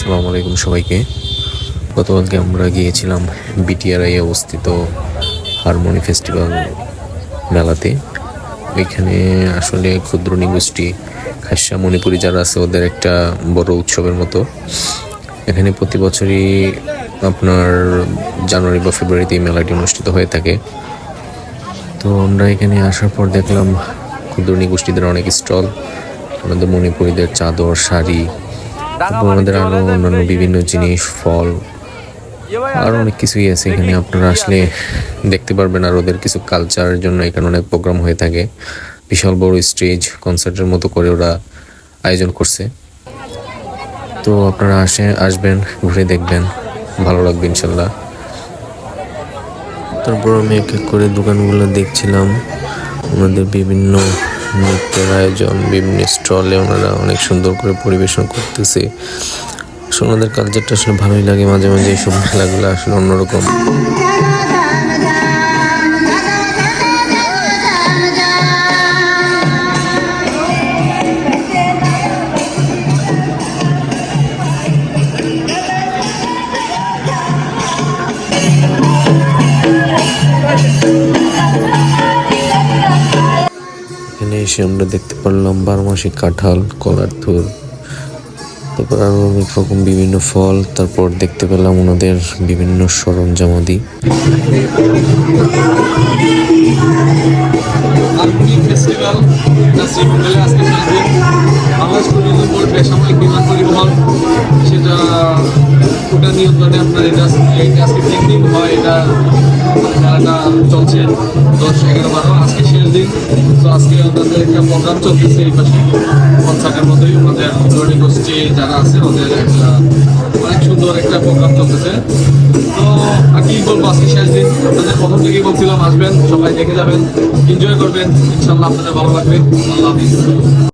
আসসালামু আলাইকুম সবাইকে। গতকালকে আমরা গিয়েছিলাম বিটিআরআই অবস্থিত হারমোনি ফেস্টিভ্যাল মেলাতে। ওইখানে আসলে ক্ষুদ্র নিগোষ্ঠী খাসা মণিপুরি যারা আছে ওদের একটা বড় উৎসবের মতো। এখানে প্রতি বছরই আপনার জানুয়ারি বা ফেব্রুয়ারিতে এই মেলাটি অনুষ্ঠিত হয়ে থাকে। তো আমরা এখানে আসার পর দেখলাম ক্ষুদ্র নিগোষ্ঠীদের অনেক স্টল, আমাদের মণিপুরীদের চাদর, শাড়ি, তারপর আমাদের আরো অন্যান্য বিভিন্ন জিনিস, ফল, আরো অনেক কিছুই আছে এখানে। আপনারা আসলে দেখতে পারবেন। আর ওদের কিছু কালচারের জন্য এখানে অনেক প্রোগ্রাম হয়ে থাকে। বিশাল বড় স্টেজ কনসার্টের মতো করে ওরা আয়োজন করছে। তো আপনারা আসবেন, ঘুরে দেখবেন, ভালো লাগবে ইনশাল্লাহ। তারপর আমি এক এক করে দোকানগুলো দেখছিলাম। ওনাদের বিভিন্ন নৃত্যের আয়োজন, বিভিন্ন স্টলে ওনারা অনেক সুন্দর করে পরিবেশন করতেছে। আসলে ওনাদের কালচারটা আসলে ভালোই লাগে। মাঝে মাঝে এইসব মেলাগুলো আসলে অন্যরকম। এখানে এসে আমরা দেখতে পারলাম বারমাসি কাঁঠাল, কলার থুর, তারপর আরো অনেক রকম বিভিন্ন ফল। তারপর দেখতে পেলাম ওনাদের বিভিন্ন সরঞ্জামাদি। ফেস্টিভ্যাল আজকে বাংলাদেশ ট্যুরিজম বোর্ড বেসামরিক বিমান পরিবহন সেটা ওটা নিয়ন্ত্রণে আপনার এটা আজকে 3 দিন হয়। এটা মেলাটা চলছে 10, 11, 12, আজকে শেষ দিন। তো আজকে ওদের একটা প্রোগ্রাম চলতেছে এই পাশে কনসার্টের মতোই। আমাদের জনি গোষ্ঠী যারা আছে ওদের একটা অনেক সুন্দর একটা প্রোগ্রাম চলতেছে। তো আর কি বলবো, আজকে শেষ দিন। আপনাদের প্রথম থেকেই বলছিলাম আসবেন, সবাই দেখে যাবেন, এনজয় করবেন, ইনশাল্লাহ আপনাদের ভালো লাগবে। আল্লাহ হাফিজ।